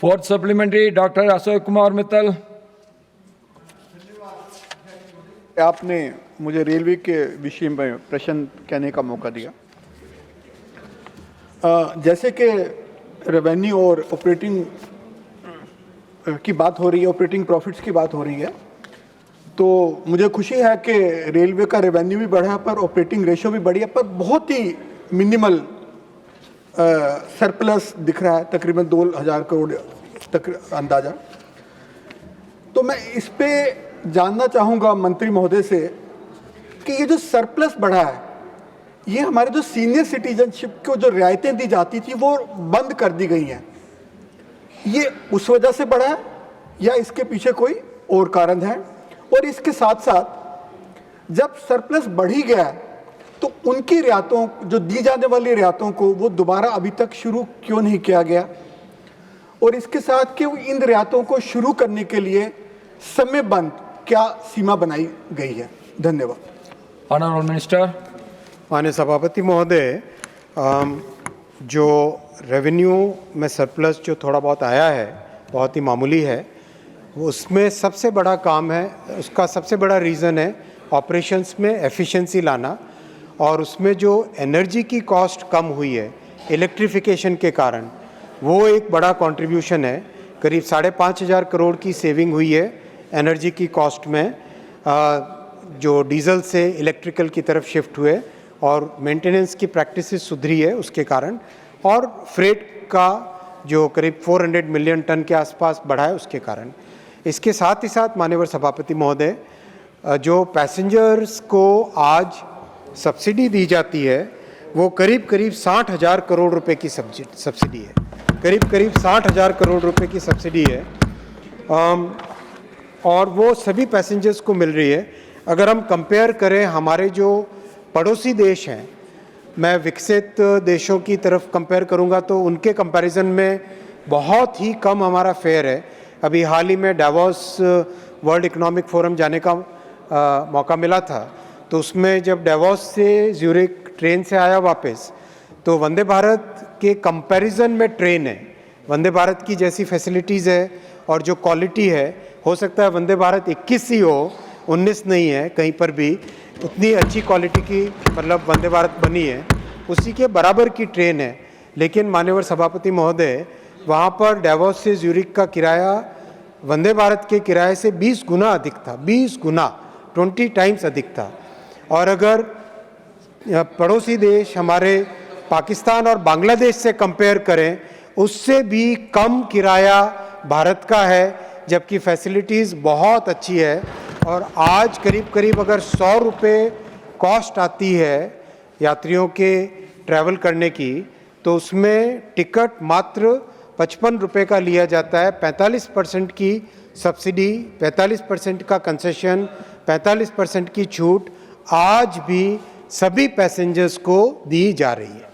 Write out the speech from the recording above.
Fourth supplementary, Dr. Ashok Kumar Mittal. आपने मुझे railway के विषय में प्रश्न कहने का मौका दिया। जैसे कि रेवेन्यू और ऑपरेटिंग की बात हो रही है, ऑपरेटिंग प्रॉफिट्स की बात हो रही है, तो मुझे खुशी है कि रेलवे का रेवेन्यू भी बढ़ा पर ऑपरेटिंग रेशियो भी बढ़ी है, पर बहुत ही मिनिमल सरप्लस दिख रहा है, तकरीबन 2000 करोड़ तक अंदाज़ा। तो मैं इस पे जानना चाहूँगा मंत्री महोदय से कि ये जो सरप्लस बढ़ा है, ये हमारे जो सीनियर सिटीजनशिप को जो रियायतें दी जाती थी वो बंद कर दी गई हैं, ये उस वजह से बढ़ा है या इसके पीछे कोई और कारण है? और इसके साथ साथ जब सरप्लस बढ़ ही गया है तो उनकी रियायतों, जो दी जाने वाली रियायतों को वो दोबारा अभी तक शुरू क्यों नहीं किया गया? और इसके साथ कि इन रियायतों को शुरू करने के लिए समयबद्ध क्या सीमा बनाई गई है? धन्यवाद। Honorable Minister. माननीय सभापति महोदय, जो रेवेन्यू में सरप्लस जो थोड़ा बहुत आया है, बहुत ही मामूली है, उसमें सबसे बड़ा काम है, उसका सबसे बड़ा रीज़न है ऑपरेशंस में एफिशिएंसी लाना, और उसमें जो एनर्जी की कॉस्ट कम हुई है इलेक्ट्रिफिकेशन के कारण, वो एक बड़ा कंट्रीब्यूशन है। करीब 5,500 करोड़ की सेविंग हुई है एनर्जी की कॉस्ट में, जो डीजल से इलेक्ट्रिकल की तरफ शिफ्ट हुए, और मेंटेनेंस की प्रैक्टिसेस सुधरी है उसके कारण, और फ्रेट का जो करीब 400 मिलियन टन के आसपास बढ़ा है उसके कारण। इसके साथ ही साथ माननीय सभापति महोदय, जो पैसेंजर्स को आज सब्सिडी दी जाती है वो करीब 60,000 करोड़ रुपए की सब्सिडी है, करीब 60,000 करोड़ रुपए की सब्सिडी है, और वो सभी पैसेंजर्स को मिल रही है। अगर हम कंपेयर करें हमारे जो पड़ोसी देश हैं, मैं विकसित देशों की तरफ कंपेयर करूंगा तो उनके कंपैरिजन में बहुत ही कम हमारा फेयर है। अभी हाल ही में डावोस वर्ल्ड इकोनॉमिक फोरम जाने का मौका मिला था, तो उसमें जब डावोस से ज्यूरिक ट्रेन से आया वापस, तो वंदे भारत के कंपैरिजन में ट्रेन है, वंदे भारत की जैसी फैसिलिटीज़ है और जो क्वालिटी है, हो सकता है वंदे भारत 21 ही हो, 19 नहीं है, कहीं पर भी उतनी अच्छी क्वालिटी की मतलब वंदे भारत बनी है, उसी के बराबर की ट्रेन है। लेकिन माननीय सभापति महोदय, वहाँ पर डावोस से ज्यूरिक का किराया वंदे भारत के किराए से 20 गुना अधिक था, 20 गुना, 20 टाइम्स अधिक था। और अगर पड़ोसी देश हमारे पाकिस्तान और बांग्लादेश से कंपेयर करें, उससे भी कम किराया भारत का है, जबकि फैसिलिटीज़ बहुत अच्छी है। और आज करीब अगर 100 रुपये कॉस्ट आती है यात्रियों के ट्रैवल करने की, तो उसमें टिकट मात्र 55 रुपये का लिया जाता है। 45% की सब्सिडी, 45% का कंसेशन, 45% की छूट आज भी सभी पैसेंजर्स को दी जा रही है।